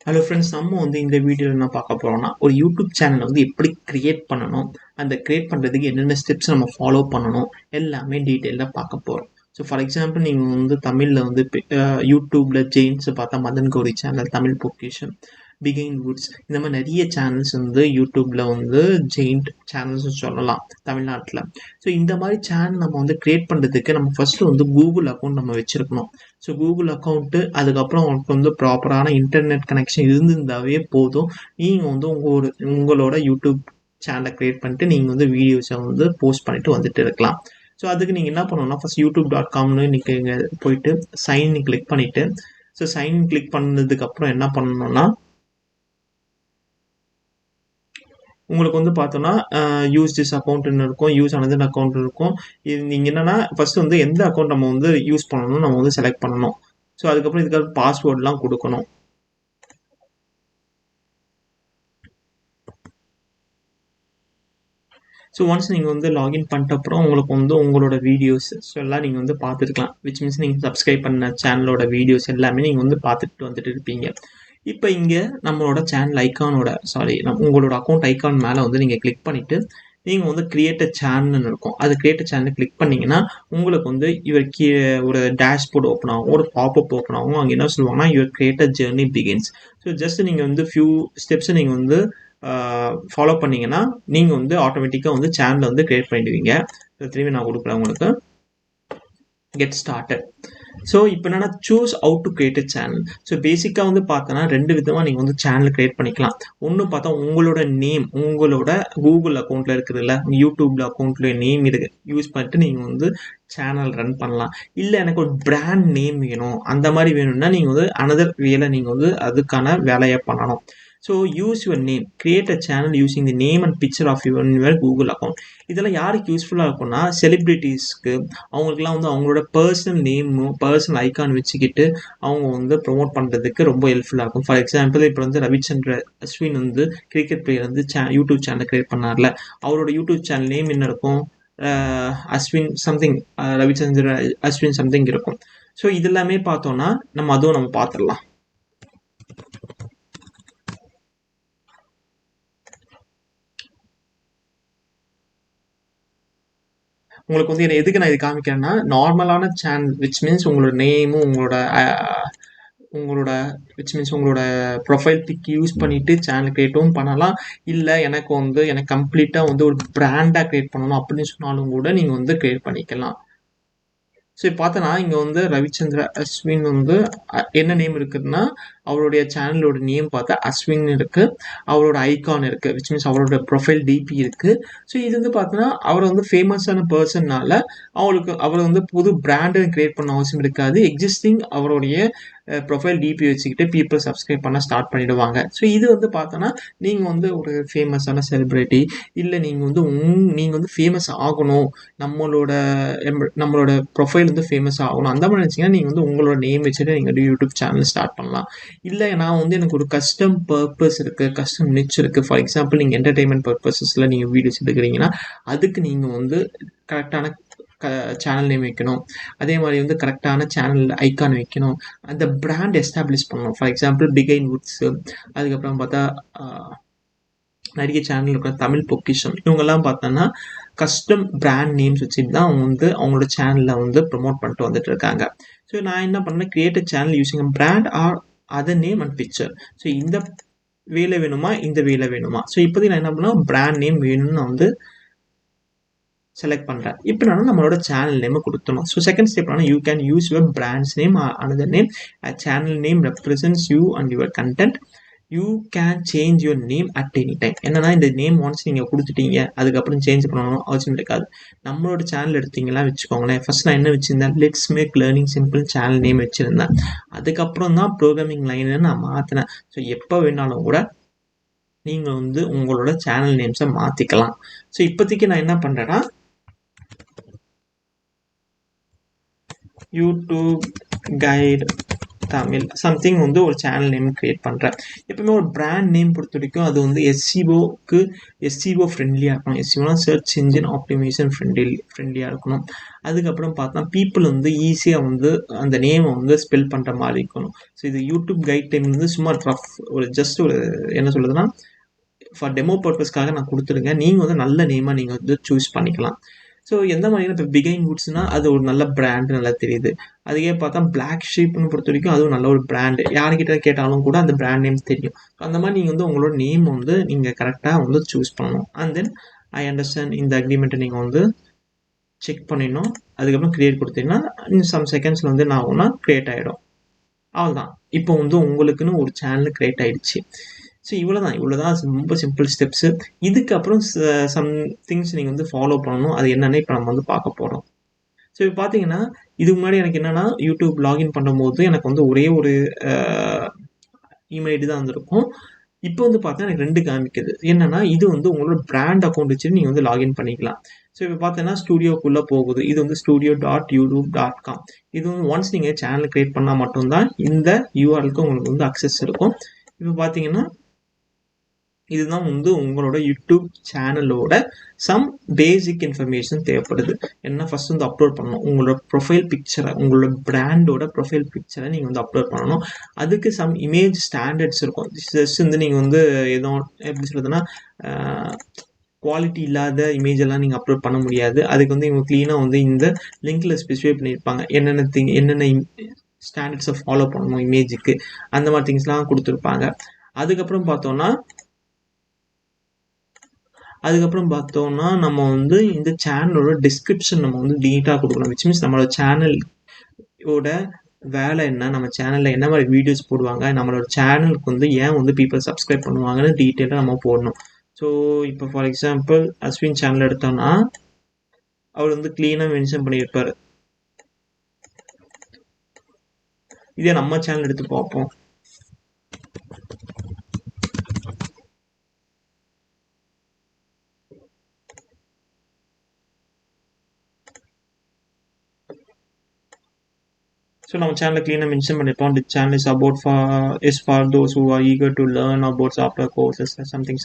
Hello friends, நம்ம வந்து இந்த வீடியோவில் என்ன பார்க்க போகிறோம்னா ஒரு யூடியூப் சேனலை வந்து எப்படி க்ரியேட் பண்ணணும், அந்த க்ரியேட் பண்ணுறதுக்கு என்னென்ன ஸ்டெப்ஸ் நம்ம ஃபாலோ பண்ணணும் எல்லாமே டீட்டெயிலாக பார்க்க போகிறோம். ஸோ ஃபார் எக்ஸாம்பிள் நீங்கள் வந்து தமிழில் வந்து யூடியூப்பில் ஜெயின்ஸை பார்த்தா மதன் கௌரி சேனல், தமிழ் பொக்கிஷம், பிகைன் வுட்ஸ், இந்த மாதிரி நிறைய சேனல்ஸ் வந்து யூடியூப்பில் வந்து ஜெயின்ட் சேனல்ஸ் சொல்லலாம் தமிழ்நாட்டில். ஸோ இந்த மாதிரி சேனல் நம்ம வந்து க்ரியேட் பண்ணுறதுக்கு நம்ம ஃபஸ்ட்டு வந்து கூகுள் அக்கௌண்ட் நம்ம வச்சுருக்கணும். ஸோ கூகுள் அக்கௌண்ட்டு, அதுக்கப்புறம் உங்களுக்கு வந்து ப்ராப்பரான இன்டர்நெட் கனெக்ஷன் இருந்திருந்தாவே போதும். நீங்கள் வந்து உங்களோட யூடியூப் சேனலை க்ரியேட் பண்ணிட்டு நீங்கள் வந்து வீடியோஸை வந்து போஸ்ட் பண்ணிட்டு வந்துட்டு இருக்கலாம். ஸோ அதுக்கு நீங்கள் என்ன பண்ணணும்னா ஃபஸ்ட் youtube.comனு நீங்கள் போயிட்டு சைன் கிளிக் பண்ணிவிட்டு, ஸோ சைன் கிளிக் பண்ணதுக்கப்புறம் என்ன பண்ணணும்னா உங்களுக்கு வந்து பார்த்தோன்னா யூஸ் திஸ் அக்கௌண்ட்னு இருக்கும், யூஸ் அனதர் அக்கௌண்ட் இருக்கும். இது நீங்கள் என்னென்னா ஃபஸ்ட்டு வந்து எந்த அக்கௌண்ட் நம்ம வந்து யூஸ் பண்ணணும் நம்ம வந்து செலக்ட் பண்ணணும். ஸோ அதுக்கப்புறம் இதுக்காக பாஸ்வேர்ட்லாம் கொடுக்கணும். ஸோ ஒன்ஸ் நீங்கள் வந்து லாகின் பண்ணிட்ட அப்புறம் உங்களுக்கு வந்து உங்களோட வீடியோஸ் எல்லாம் நீங்கள் வந்து பார்த்துருக்கலாம். விச் மீன்ஸ் நீங்கள் சப்ஸ்கிரைப் பண்ண சேனலோட வீடியோஸ் எல்லாமே நீங்கள் வந்து பார்த்துட்டு வந்துட்டு இருப்பீங்க. இப்போ இங்கே நம்மளோட சேனல் ஐக்கானோட உங்களோட அக்கௌண்ட் ஐக்கான் மேலே வந்து நீங்கள் கிளிக் பண்ணிவிட்டு நீங்கள் வந்து கிரியேட் அ சேனல்னு இருக்கும். அது கிரியேட் அ சேனல் கிளிக் பண்ணிங்கன்னா உங்களுக்கு வந்து ஒரு டேஷ்போர்ட் ஓப்பன் ஆகும், ஒரு பாப்அப் ஓப்பன் ஆகும். அங்கே என்ன சொல்லுவாங்கன்னா your create a journey begins. So just நீங்கள் வந்து ஃபியூ ஸ்டெப்ஸை நீங்கள் வந்து ஃபாலோ பண்ணிங்கன்னா நீங்கள் வந்து ஆட்டோமேட்டிக்காக வந்து சேனலை வந்து கிரியேட் பண்ணிடுவீங்க. திரும்பி நான் கொடுக்குறேன் உங்களுக்கு. Get started. ஸோ இப்போ என்னன்னா choose out to create a channel. So பேசிக்காக வந்து பார்த்தோன்னா ரெண்டு விதமாக நீங்கள் வந்து சேனல் கிரியேட் பண்ணிக்கலாம். ஒன்று பார்த்தா உங்களோட நேம், உங்களோட கூகுள் அக்கௌண்ட்டில் இருக்குதுல்ல, யூடியூப்ல அக்கௌண்ட்ல நேம் இருக்கு யூஸ் பண்ணிட்டு நீங்கள் வந்து சேனல் ரன் பண்ணலாம். இல்லை எனக்கு ஒரு பிராண்ட் நேம் வேணும், அந்த மாதிரி வேணும்னா நீங்கள் வந்து அனதர் வேலை நீங்கள் வந்து அதுக்கான வேலையை பண்ணணும். So use your name, create a channel using the name and picture of your Google account. இதெல்லாம் யாருக்கு யூஸ்ஃபுல்லாக இருக்கும்னா செலிப்ரிட்டிஸ்க்கு, அவங்களுக்குலாம் வந்து அவங்களோட பர்சனல் நேமும் பர்சனல் ஐக்கான் வச்சுக்கிட்டு அவங்க வந்து ப்ரொமோட் பண்ணுறதுக்கு ரொம்ப ஹெல்ப்ஃபுல்லாக இருக்கும். ஃபார் எக்ஸாம்பிள் இப்போ வந்து ரவிச்சந்திர அஸ்வின் வந்து கிரிக்கெட் பிளேயர் வந்து யூடியூப் சேனல் கிரியேட் பண்ணார்ல, அவரோட யூடியூப் சேனல் நேம் என்ன இருக்கும்? அஸ்வின் சம்திங், ரவிச்சந்திர அஸ்வின் சம்திங் இருக்கும். ஸோ இதெல்லாமே பார்த்தோன்னா அதுவும் நம்ம பார்த்துடலாம். உங்களுக்கு வந்து எதுக்கு நான் இது காமிக்கிறேன்னா, நார்மலான சேனல் விச் மீன்ஸ் உங்களோட நேமும் உங்களோட ப்ரொஃபைல் பிக் யூஸ் பண்ணிட்டு சேனல் கிரியேட்டும் பண்ணலாம். இல்லை எனக்கு கம்ப்ளீட்டாக வந்து ஒரு பிராண்டாக கிரியேட் பண்ணணும் அப்படின்னு சொன்னாலும் கூட நீங்கள் வந்து கிரியேட் பண்ணிக்கலாம். ஸோ இப்போ பார்த்தோன்னா இங்கே வந்து ரவிச்சந்திர அஸ்வின் வந்து என்ன நேம் இருக்குதுன்னா, அவருடைய சேனலோட நேம் பார்த்தா அஸ்வின் இருக்குது, அவரோட ஐக்கான் இருக்குது, விச் மீன்ஸ் அவரோட ப்ரொஃபைல் டிபி இருக்குது. ஸோ இது வந்து பார்த்தோன்னா அவர் வந்து ஃபேமஸான பர்சன்னால அவர் வந்து புது பிராண்டை கிரியேட் பண்ண அவசியம் இருக்காது. எக்ஸிஸ்டிங் அவருடைய ப்ரொஃபைல் டிபி வச்சுக்கிட்டு பீப்புள் சப்ஸ்கிரைப் பண்ண ஸ்டார்ட் பண்ணிடுவாங்க. ஸோ இது வந்து பார்த்தோன்னா நீங்கள் வந்து ஒரு ஃபேமஸான செலிப்ரிட்டி, இல்லை நீங்கள் வந்து ஃபேமஸ் ஆகணும், நம்மளோட ப்ரொஃபைல் வந்து ஃபேமஸ் ஆகணும், அந்த மாதிரி நினச்சிங்கன்னா நீங்கள் வந்து உங்களோட நேம் வச்சுட்டு நீங்கள் யூடியூப் சேனல் ஸ்டார்ட் பண்ணலாம். இல்லை நான் வந்து எனக்கு ஒரு கஸ்டம் பர்பஸ் இருக்குது, கஸ்டம் நிச் இருக்குது. ஃபார் எக்ஸாம்பிள் நீங்கள் என்டர்டெயின்மெண்ட் பர்பஸஸில் நீங்கள் வீடியோஸ் எடுக்கிறீங்கன்னா அதுக்கு நீங்கள் வந்து கரெக்டான சேனல் நேம் வைக்கணும். அதே மாதிரி வந்து கரெக்டான சேனல் ஐக்கான் வைக்கணும். அந்த பிராண்ட் எஸ்டாப்ளிஷ் பண்ணணும். ஃபார் எக்ஸாம்பிள் பிகைன் வுட்ஸு, அதுக்கப்புறம் பார்த்தா நிறைய சேனல் இருக்கிற தமிழ் பொக்கிஷம், இவங்கெல்லாம் பார்த்தோன்னா கஸ்டம் பிராண்ட் நேம்ஸ் வச்சுட்டு தான் அவங்க வந்து அவங்களோட சேனலில் வந்து ப்ரொமோட் பண்ணிட்டு வந்துட்டு இருக்காங்க. ஸோ நான் என்ன பண்ணேன், create a channel using brand R other name and picture. So இந்த வேலை வேணுமா, இந்த வேலை வேணுமா? ஸோ இப்போதைக்கு நான் என்ன பண்ணேன், பிராண்ட் நேம் வேணும்னு நான் வந்து செலக்ட் பண்ணுறேன். இப்போ நான் நம்மளோட சேனல் நேமை கொடுத்தணும். So second step you can use your brand's name or another name. Channel name represents you and your content. You can change your name at any time. என்னன்னா இந்த நேம் ஒன்ஸ் நீங்கள் கொடுத்துட்டீங்க அதுக்கப்புறம் சேஞ்ச் பண்ணணும் அவசியம் இருக்காது. நம்மளோட சேனல் எடுத்தீங்கன்னா வச்சுக்கோங்களேன், ஃபர்ஸ்ட் நான் என்ன வச்சுருந்தேன், let's make learning simple channel name வச்சுருந்தேன். அதுக்கப்புறம் தான் ப்ரோக்ராமிங் லைன்னு நான் மாற்றினேன். ஸோ எப்போ வேணாலும் கூட நீங்கள் வந்து உங்களோட சேனல் நேம்ஸை மாற்றிக்கலாம். ஸோ இப்போதைக்கு நான் என்ன பண்ணுறேன்னா, யூடியூப் கைட் தமிழ் சம்திங் வந்து ஒரு சேனல் நேம் கிரியேட் பண்ணுறேன். எப்பவுமே ஒரு பிராண்ட் நேம் பொறுத்த வரைக்கும் அது வந்து எஸ்சிஓ ஃப்ரெண்ட்லியாக இருக்கணும். எஸ்சிஓனா சர்ச் இன்ஜின் ஆப்டிமைசேஷன் ஃப்ரெண்ட்லியாக இருக்கணும். அதுக்கப்புறம் பார்த்தா பீப்புள் வந்து ஈஸியாக வந்து அந்த நேமை வந்து ஸ்பெல் பண்ணுற மாதிரி இருக்கணும். ஸோ இது யூடியூப் கைட் டைம் வந்து சும்மா ரஃப் ஜஸ்ட் ஒரு என்ன சொல்லுதுன்னா ஃபார் டெமோ பர்பஸ்க்காக நான் கொடுத்துருக்கேன். நீங்கள் வந்து நல்ல நேமாக நீங்கள் வந்து சூஸ் பண்ணிக்கலாம். ஸோ எந்த மாதிரியான இப்போ பிகைன் வுட்ஸ்னா அது ஒரு நல்ல பிராண்ட் நல்லா தெரியுது. அதுக்கே பார்த்தா பிளாக் ஷீப்னு பொறுத்த வரைக்கும் அதுவும் நல்ல ஒரு பிராண்டு. யார்கிட்ட கேட்டாலும் கூட அந்த பிராண்ட் நேம் தெரியும். அந்த மாதிரி நீங்கள் வந்து உங்களோட நேம் வந்து நீங்கள் கரெக்டாக வந்து சூஸ் பண்ணணும். அண்ட் தென் ஐ அண்டர்ஸ்டாண்ட் இந்த அக்ரிமெண்ட்டை நீங்கள் வந்து செக் பண்ணிடணும். அதுக்கப்புறம் கிரியேட் கொடுத்தீங்கன்னா சம் செகண்ட்ஸில் வந்து நான் ஒன்றா கிரியேட் ஆகிடும். அவ்வளோதான். இப்போ வந்து உங்களுக்குன்னு ஒரு சேனல் கிரியேட் ஆகிடுச்சு. ஸோ இவ்வளோதான் ரொம்ப சிம்பிள் ஸ்டெப்ஸு. இதுக்கப்புறம் சம் திங்ஸ் நீங்கள் வந்து ஃபாலோ பண்ணணும். அது என்னென்னு இப்போ நம்ம வந்து பார்க்க போகிறோம். ஸோ இப்போ பார்த்தீங்கன்னா இதுக்கு முன்னாடி எனக்கு என்னென்னா யூடியூப் லாகின் பண்ணும்போது எனக்கு வந்து ஒரே ஒரு இமெயில் ஐடி தான் வந்திருக்கும். இப்போ வந்து பார்த்தா எனக்கு 2 காமிக்குது. என்னன்னா இது வந்து உங்களோட பிராண்ட் அக்கௌண்ட் வச்சு நீங்கள் வந்து லாகின் பண்ணிக்கலாம். ஸோ இப்போ பார்த்தீங்கன்னா ஸ்டூடியோக்குள்ளே போகுது. இது வந்து studio.youtube.com. இது வந்து ஒன்ஸ் நீங்கள் சேனல் கிரியேட் பண்ணால் மட்டும்தான் இந்த யூஆர்எலுக்கு உங்களுக்கு வந்து அக்சஸ் இருக்கும். இப்போ பார்த்தீங்கன்னா இதுதான் வந்து உங்களோட யூடியூப் சேனலோட சம் பேசிக் இன்ஃபர்மேஷன் தேவைப்படுது. என்ன ஃபர்ஸ்ட் வந்து அப்லோட் பண்ணணும். உங்களோட ப்ரொஃபைல் பிக்சரை, உங்களோட பிராண்டோட ப்ரொஃபைல் பிக்சரை நீங்கள் வந்து அப்லோட் பண்ணணும். அதுக்கு சம் இமேஜ் ஸ்டாண்டர்ட்ஸ் இருக்கும். ஜஸ்ட் வந்து நீங்கள் வந்து ஏதோ எப்படி சொல்றதுன்னா குவாலிட்டி இல்லாத இமேஜ் எல்லாம் நீங்கள் அப்லோட் பண்ண முடியாது. அதுக்கு வந்து இவங்க க்ளீனாக வந்து இந்த லிங்க்ல ஸ்பெசிஃபை பண்ணியிருப்பாங்க. என்னென்ன ஸ்டாண்டர்ட்ஸை ஃபாலோ பண்ணணும் இமேஜுக்கு, அந்த மாதிரி திங்ஸ்லாம் கொடுத்துருப்பாங்க. அதுக்கப்புறம் பார்த்தோம்னா நம்ம வந்து இந்த சேனலோட டிஸ்கிரிப்ஷன் நம்ம வந்து நீட்டாக கொடுக்கணும். விச் மீன்ஸ் நம்மளோட சேனலோட வேலை என்ன, நம்ம சேனலில் என்ன மாதிரி வீடியோஸ் போடுவாங்க, நம்மளோட சேனலுக்கு வந்து ஏன் வந்து பீப்புள் சப்ஸ்கிரைப் பண்ணுவாங்கன்னு டீட்டெயிலாக நம்ம போடணும். ஸோ இப்போ ஃபார் எக்ஸாம்பிள் அஸ்வின் சேனல் எடுத்தோம்னா அவர் வந்து க்ளீனாக மென்ஷன் பண்ணியிருப்பார். இதே நம்ம சேனல் எடுத்து பார்ப்போம். ஸோ நம்ம சேனலில் க்ளீனாக மென்ஷன் பண்ணியிருப்போம். தி channel is for those who are eager to learn about software courses something.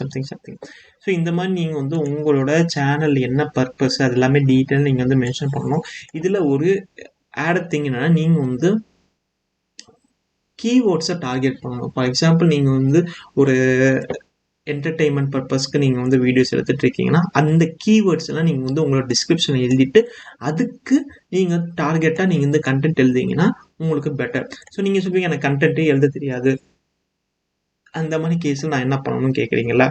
So இந்த மாதிரி நீங்கள் வந்து உங்களோட சேனல் என்ன பர்பஸ் அது எல்லாமே டீட்டெயில் நீங்கள் வந்து மென்ஷன் பண்ணணும். இதில் ஒரு ஆட் திங் என்னன்னா நீங்கள் வந்து கீவேர்ட்ஸை டார்கெட் பண்ணணும். ஃபார் எக்ஸாம்பிள் நீங்கள் வந்து ஒரு என்டர்டெயின்மெண்ட் பர்பஸ்க்கு நீங்கள் வந்து வீடியோஸ் எடுத்துகிட்டு இருக்கீங்கன்னா அந்த கீவேர்ட்ஸ் எல்லாம் நீங்கள் வந்து உங்களோட டிஸ்கிரிப்ஷனை எழுதிட்டு அதுக்கு நீங்கள் டார்கெட்டாக நீங்கள் வந்து கண்டென்ட் எழுதிங்கன்னா உங்களுக்கு பெட்டர். ஸோ நீங்கள் சொல்லுவீங்க எனக்கு கண்டென்ட்டே எழுத தெரியாது, அந்த மாதிரி கேஸில் நான் என்ன பண்ணணும்னு கேட்குறீங்களா?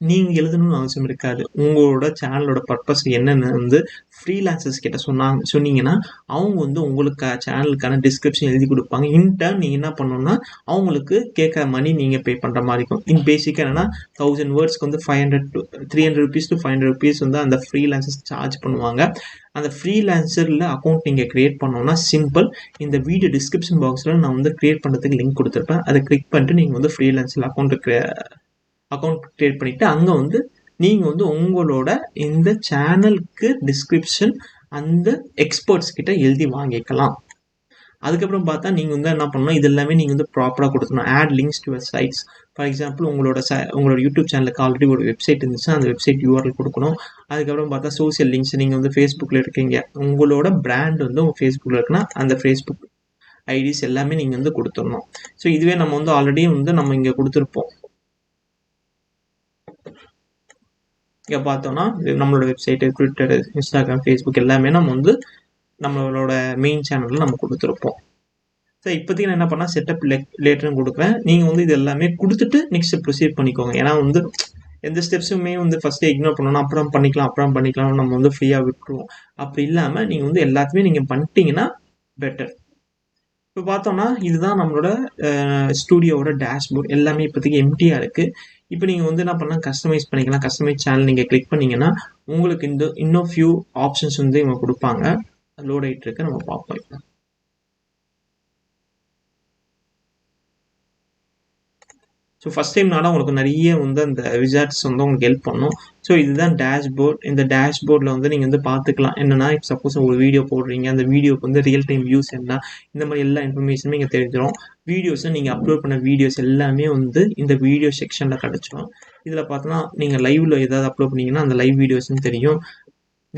நீங்கள் எழுதணும்னு அவசியம் இருக்காது. உங்களோட சேனலோட பர்பஸ் என்னென்னு வந்து ஃப்ரீலான்சர்ஸ் கிட்ட சொன்னீங்கன்னா அவங்க வந்து உங்களுக்கு சேனலுக்கான டிஸ்கிரிப்ஷன் எழுதி கொடுப்பாங்க. இன்டர்ன் நீங்கள் என்ன பண்ணணும்னா அவங்களுக்கு கேட்குற மணி நீங்கள் பே பண்ணுற மாதிரி இருக்கும். பேசிக்காக என்னன்னா 1000 வேர்ட்ஸ்க்கு வந்து 300 rupees to 500 rupees வந்து அந்த ஃப்ரீலான்சர்ஸ் சார்ஜ் பண்ணுவாங்க. அந்த ஃப்ரீலான்சரில் அக்கௌண்ட் நீங்கள் க்ரியேட் பண்ணோன்னா சிம்பிள். இந்த வீடியோ டிஸ்கிரிப்ஷன் பாக்ஸில் நான் வந்து க்ரியேட் பண்ணுறதுக்கு லிங்க் கொடுத்துருப்பேன். அதை கிளிக் பண்ணிட்டு நீங்கள் வந்து ஃப்ரீலான்சர் அக்கௌண்ட் கிரியேட் பண்ணிவிட்டு அங்கே வந்து நீங்கள் வந்து உங்களோட இந்த சேனலுக்கு டிஸ்கிரிப்ஷன் அந்த எக்ஸ்பர்ட்ஸ் கிட்ட எழுதி வாங்கிக்கலாம். அதுக்கப்புறம் பார்த்தா நீங்கள் வந்து என்ன பண்ணணும், இது எல்லாமே நீங்கள் வந்து ப்ராப்பராக கொடுக்கணும். Add links to your sites. For example உங்களோட யூடியூப் சேனலுக்கு ஆல்ரெடி ஒரு வெப்சைட் இருந்துச்சுன்னா அந்த வெப்சைட் யூஆர்எல் கொடுக்கணும். அதுக்கப்புறம் பார்த்தா சோசியல் லிங்க்ஸ். நீங்கள் வந்து ஃபேஸ்புக்கில் இருக்கீங்க, உங்களோட பிராண்ட் வந்து உங்கள் ஃபேஸ்புக்கில் இருக்குன்னா அந்த ஃபேஸ்புக் ஐடிஸ் எல்லாமே நீங்கள் வந்து கொடுத்துடணும். ஸோ இதுவே நம்ம வந்து ஆல்ரெடி வந்து நம்ம இங்கே கொடுத்துருப்போம். இங்கே பார்த்தோம்னா நம்மளோட வெப்சைட்டு, ட்விட்டரு, இன்ஸ்டாகிராம், ஃபேஸ்புக் எல்லாமே நம்ம வந்து நம்மளோட மெயின் சேனலில் நம்ம கொடுத்துருப்போம். ஸோ இப்போதைக்கு நான் என்ன பண்ணால் செட்டப் லேட்டர்னு கொடுக்குறேன். நீங்கள் வந்து இது எல்லாமே கொடுத்துட்டு நெக்ஸ்ட் ப்ரொசீட் பண்ணிக்கோங்க. ஏன்னா வந்து எந்த ஸ்டெப்ஸுமே வந்து ஃபஸ்ட்டு இக்னோர் பண்ணணும், அப்புறம் பண்ணிக்கலாம் நம்ம வந்து ஃப்ரீயாக விட்டுருவோம். அப்படி இல்லாமல் நீங்கள் வந்து எல்லாத்தையுமே நீங்கள் பண்ணிட்டீங்கன்னா பெட்டர். இப்போ பார்த்தோம்னா இதுதான் நம்மளோட ஸ்டூடியோவோட டேஷ்போர்ட். எல்லாமே இப்போதைக்கு எம்டியாக இருக்குது. இப்போ நீங்கள் வந்து என்ன பண்ணலாம், கஸ்டமைஸ் பண்ணிக்கலாம். கஸ்டமைஸ் சேனல் நீங்கள் கிளிக் பண்ணிங்கன்னா உங்களுக்கு இன்னும் ஃபியூ ஆப்ஷன்ஸ் வந்து இவங்க கொடுப்பாங்க. லோட் ஆகிட்டு இருக்கு, நம்ம பார்ப்போம். ஸோ ஃபஸ்ட் டைம்னால உங்களுக்கு நிறைய வந்து அந்த விசார்ட்ஸ் வந்து உங்களுக்கு ஹெல்ப் பண்ணும். ஸோ இதுதான் டேஷ்போர்ட். இந்த டேஷ்போர்டில் வந்து நீங்கள் வந்து பார்த்துக்கலாம் என்னென்னா, இப்போ சப்போஸ் ஒரு வீடியோ போடுறீங்க, அந்த வீடியோக்கு வந்து ரியல் டைம் வியூஸ் என்ன, இந்த மாதிரி எல்லா இன்ஃபர்மேஷனுமே இங்கே தெரிஞ்சிடும். வீடியோஸை நீங்கள் அப்லோட் பண்ண வீடியோஸ் எல்லாமே வந்து இந்த வீடியோ செக்ஷனில் கிடச்சிடும். இதில் பார்த்தோன்னா நீங்கள் லைவில் ஏதாவது அப்லோட் பண்ணிங்கன்னா அந்த லைவ் வீடியோஸ்ன்னு தெரியும்.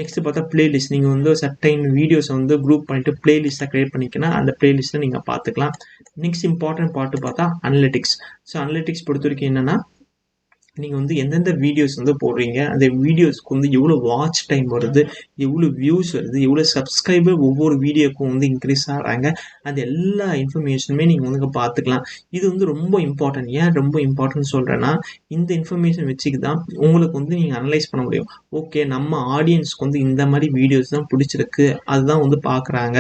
நெக்ஸ்ட் பார்த்தா பிளேலிஸ்ட். நீங்கள் வந்து சர்டைன் வீடியோஸ் வந்து குரூப் பண்ணிட்டு பிளேலிஸ்ட்டாக கிரியேட் பண்ணிக்கலாம். அந்த பிளேலிஸ்ட்டில் நீங்கள் பார்த்துக்கலாம். நெக்ஸ்ட் இம்பார்ட்டன்ட் பார்ட்டு பார்த்தா அனலிட்டிக்ஸ். ஸோ அனலிட்டிக்ஸ் பொறுத்த வரைக்கும் என்னென்னா, நீங்கள் வந்து எந்தெந்த வீடியோஸ் வந்து போடுறீங்க, அந்த வீடியோஸ்க்கு வந்து எவ்வளோ வாட்ச் டைம் வருது, எவ்வளோ வியூஸ் வருது, எவ்வளோ சப்ஸ்கிரைபர் ஒவ்வொரு வீடியோக்கும் வந்து இன்க்ரீஸ் ஆகிறாங்க, அந்த எல்லா இன்ஃபர்மேஷனுமே நீங்கள் வந்து பார்த்துக்கலாம். இது வந்து ரொம்ப இம்பார்ட்டன்ட். ஏன் ரொம்ப இம்பார்ட்டன்ட் சொல்கிறேன்னா, இந்த இன்ஃபர்மேஷன் வச்சுக்கு தான் உங்களுக்கு வந்து நீங்கள் அனலைஸ் பண்ண முடியும். ஓகே, நம்ம ஆடியன்ஸ்க்கு வந்து இந்த மாதிரி வீடியோஸ் தான் பிடிச்சிருக்கு, அதுதான் வந்து பார்க்குறாங்க.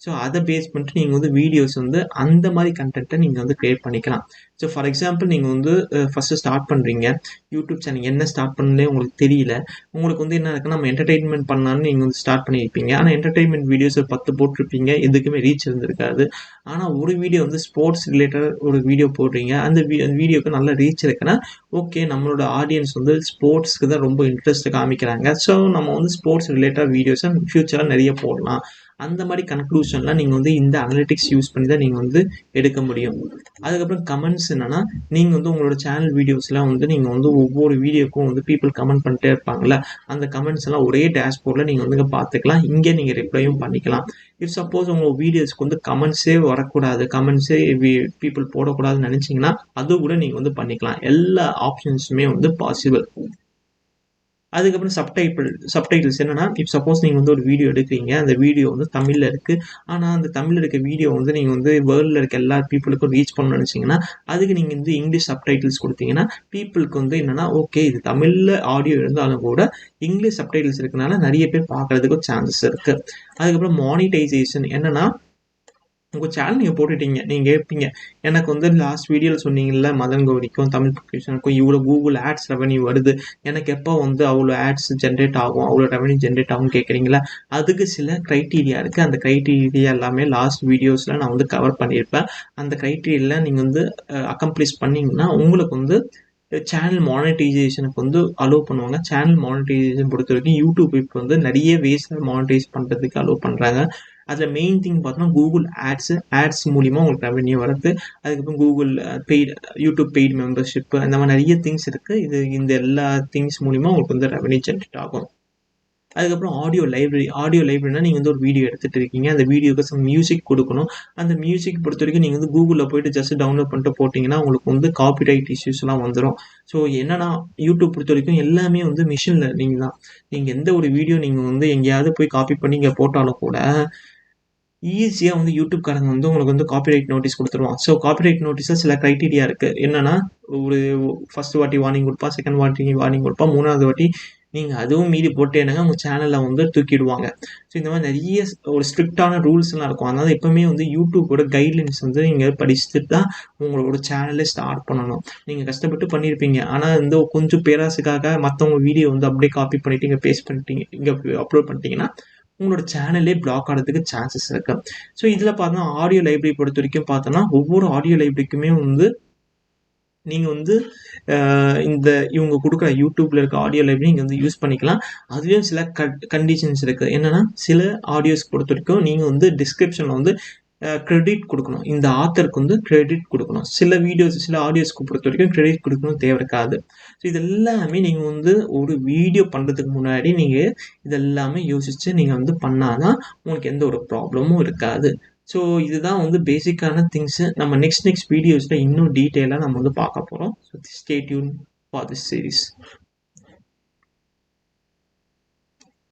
ஸோ அதை பேஸ் பண்ணிட்டு நீங்கள் வந்து வீடியோஸ் வந்து அந்த மாதிரி கண்டென்ட்டை நீங்கள் வந்து க்ரியேட் பண்ணிக்கலாம். ஸோ ஃபார் எக்ஸாம்பிள் நீங்கள் வந்து ஃபஸ்ட்டு ஸ்டார்ட் பண்ணுறீங்க யூடியூப் சேனல், என்ன ஸ்டார்ட் பண்ணலே உங்களுக்கு தெரியல. உங்களுக்கு வந்து என்ன இருக்குன்னா, நம்ம என்டர்டெயின்மெண்ட் பண்ணலான்னு நீங்கள் வந்து ஸ்டார்ட் பண்ணியிருப்பீங்க. ஆனால் என்டர்டெயின்மெண்ட் வீடியோஸ் ஒரு 10 போட்டிருப்பீங்க, எதுக்குமே ரீச் இருந்திருக்காது. ஆனால் ஒரு வீடியோ வந்து ஸ்போர்ட்ஸ் ரிலேட்டட் ஒரு வீடியோ போடுறீங்க, அந்த வீடியோக்கு நல்ல ரீச் இருக்குன்னா, ஓகே நம்மளோட ஆடியன்ஸ் வந்து ஸ்போர்ட்ஸ்க்கு தான் ரொம்ப இன்ட்ரெஸ்ட் காமிக்கிறாங்க. ஸோ நம்ம வந்து ஸ்போர்ட்ஸ் ரிலேட்டட் வீடியோஸை ஃபியூச்சரில் நிறைய போடலாம். அந்த மாதிரி கன்க்ளூஷன்லாம் நீங்கள் வந்து இந்த அனலிட்டிக்ஸ் யூஸ் பண்ணி தான் நீங்கள் வந்து எடுக்க முடியும். அதுக்கப்புறம் கமெண்ட்ஸ் என்னென்னா, நீங்கள் வந்து உங்களோட சேனல் வீடியோஸ்லாம் வந்து நீங்கள் வந்து ஒவ்வொரு வீடியோக்கும் வந்து பீப்புள் கமெண்ட் பண்ணிட்டே இருப்பாங்கள்ல, அந்த கமெண்ட்ஸ் எல்லாம் ஒரே டேஷ்போர்டில் நீங்கள் வந்து பார்த்துக்கலாம். இங்கே நீங்கள் ரிப்ளையும் பண்ணிக்கலாம். இஃப் சப்போஸ் உங்கள் வீடியோஸ்க்கு வந்து கமெண்ட்ஸே வரக்கூடாது, கமெண்ட்ஸே பீப்புள் போடக்கூடாதுன்னு நினச்சிங்கன்னா, அது கூட நீங்கள் வந்து பண்ணிக்கலாம். எல்லா ஆப்ஷன்ஸுமே வந்து பாசிபிள். அதுக்கப்புறம் சப்டைட்டில்ஸ் என்னன்னா, இப் சப்போஸ் நீங்கள் வந்து ஒரு வீடியோ எடுக்கிறீங்க, அந்த வீடியோ வந்து தமிழில் இருக்குது. ஆனால் அந்த தமிழில் இருக்க வீடியோ வந்து நீங்கள் வந்து வேர்ல்டில் இருக்க எல்லா பீப்புளுக்கும் ரீச் பண்ணணும்னு நினச்சிங்கன்னா, அதுக்கு நீங்கள் வந்து இங்கிலீஷ் சப்டைட்டில்ஸ் கொடுத்தீங்கன்னா, பீப்புளுக்கு வந்து என்னென்னா, ஓகே இது தமிழில் ஆடியோ இருந்தாலும் கூட இங்கிலீஷ் சப்டைட்டில்ஸ் இருக்கனால நிறைய பேர் பார்க்குறதுக்கு சான்சஸ் இருக்குது. அதுக்கப்புறம் மானிட்டைசேஷன் என்னென்னா, உங்கள் சேனல் நீங்கள் போட்டுட்டீங்க, நீங்கள் கேட்பீங்க, எனக்கு வந்து லாஸ்ட் வீடியோவில் சொன்னீங்கல்ல மதன் கௌரிக்கும் தமிழ் பொக்கிஷனுக்கும் இவ்வளோ கூகுள் ஆட்ஸ் ரெவன்யூ வருது, எனக்கு எப்போ வந்து அவ்வளோ ஆட்ஸ் ஜென்ரேட் ஆகும், அவ்வளோ ரெவன்யூ ஜென்ரேட் ஆகும் கேட்குறீங்களா? அதுக்கு சில க்ரைட்டீரியா இருக்குது. அந்த க்ரைட்டீரியா எல்லாமே லாஸ்ட் வீடியோஸில் நான் வந்து கவர் பண்ணியிருப்பேன். அந்த க்ரைட்டீரியாவில் நீங்கள் வந்து அக்கம்ப்ளிஷ் பண்ணிங்கன்னா உங்களுக்கு வந்து சேனல் மானிட்டைசேஷனுக்கு வந்து அலோவ் பண்ணுவாங்க. சேனல் மானிட்டைசேஷன் பொறுத்த வரைக்கும் யூடியூப் இப்போ வந்து நிறைய வேஸில் மானிட்டைஸ் பண்ணுறதுக்கு அலோவ் பண்ணுறாங்க. அதில் மெயின் திங் பார்த்தோன்னா கூகுள் ஆட்ஸ் மூலிமா உங்களுக்கு ரெவன்யூ வருது. அதுக்கப்புறம் Google paid, YouTube paid membership, அந்த மாதிரி நிறைய திங்ஸ் இருக்குது. இந்த எல்லா திங்ஸ் மூலிமா உங்களுக்கு வந்து ரெவன்யூ ஜென்ரேட் ஆகும். அதுக்கப்புறம் ஆடியோ லைப்ரரினா நீங்கள் வந்து ஒரு வீடியோ எடுத்துகிட்டு இருக்கீங்க, அந்த வீடியோக்கு சம் மியூசிக் கொடுக்கணும். அந்த மியூசிக் பொறுத்த வரைக்கும் நீங்கள் வந்து கூகுளில் போய்ட்டு ஜஸ்ட் டவுன்லோட் பண்ணிட்டு போட்டிங்கன்னா உங்களுக்கு வந்து காப்பிரைட் இஷ்யூஸ்லாம் வந்துடும். ஸோ என்னன்னா, யூடியூப் பொறுத்த வரைக்கும் எல்லாமே வந்து மிஷின் லேர்னிங் தான். நீங்கள் எந்த ஒரு வீடியோ நீங்கள் வந்து எங்கேயாவது போய் காப்பி பண்ணி இங்கே போட்டாலும் கூட ஈஸியாக வந்து யூடியூப்காரங்க வந்து உங்களுக்கு வந்து காப்பிரைட் நோட்டீஸ் கொடுத்துருவான். ஸோ காப்பிரைட் நோட்டீஸில் சில க்ரைட்டீரியா இருக்குது. என்னென்னா, ஒரு ஃபர்ஸ்ட் வாட்டி வார்னிங் கொடுப்பான், செகண்ட் வாட்டி வார்னிங் கொடுப்பான், மூணாவது வாட்டி நீங்கள் அதுவும் மீறி போட்டேனுங்க உங்கள் சேனலில் வந்து தூக்கிடுவாங்க. ஸோ இந்த மாதிரி நிறைய ஒரு ஸ்ட்ரிக்டான ரூல்ஸ்லாம் இருக்கும். அதனால் எப்போவுமே வந்து யூடியூப்போட கைட்லைன்ஸ் வந்து நீங்கள் படிச்சுட்டு தான் உங்களோட சேனலே ஸ்டார்ட் பண்ணணும். நீங்கள் கஷ்டப்பட்டு பண்ணியிருப்பீங்க, ஆனால் வந்து கொஞ்சம் பேராசுக்காக மற்றவங்க வீடியோ வந்து அப்படியே காப்பி பண்ணிவிட்டு இங்கே பேஸ்ட் பண்ணிட்டீங்க, இங்கே அப்லோட் பண்ணிட்டீங்கன்னா உங்களோட சேனலே பிளாக் ஆகிறதுக்கு சான்சஸ் இருக்கு. ஸோ இதில் பார்த்தோன்னா ஆடியோ லைப்ரரி பொறுத்த வரைக்கும் பார்த்தோன்னா, ஒவ்வொரு ஆடியோ லைப்ரரிக்குமே வந்து நீங்கள் வந்து இந்த இவங்க கொடுக்குற யூடியூப்பில் இருக்க ஆடியோ லைப்ரரி நீங்கள் வந்து யூஸ் பண்ணிக்கலாம். அதுலேயும் சில கண்டிஷன்ஸ் இருக்குது. என்னென்னா, சில ஆடியோஸ் பொறுத்த வரைக்கும் நீங்கள் வந்து டிஸ்கிரிப்ஷனில் வந்து கிரெடிட் கொடுக்கணும். இந்த ஆத்தருக்கு வந்து கிரெடிட் கொடுக்கணும். சில ஆடியோஸ்க்கு பொறுத்த வரைக்கும் கிரெடிட் கொடுக்கணும் தேவை இருக்காது. ஸோ இது எல்லாமே நீங்கள் வந்து ஒரு வீடியோ பண்ணுறதுக்கு முன்னாடி நீங்கள் இதெல்லாமே யோசித்து நீங்கள் வந்து பண்ணாதான் உங்களுக்கு எந்த ஒரு ப்ராப்ளமும் இருக்காது. ஸோ இதுதான் வந்து பேசிக்கான திங்ஸு. நம்ம நெக்ஸ்ட் வீடியோஸில் இன்னும் டீட்டெயிலாக நம்ம வந்து பார்க்க போகிறோம். So stay tune for this series.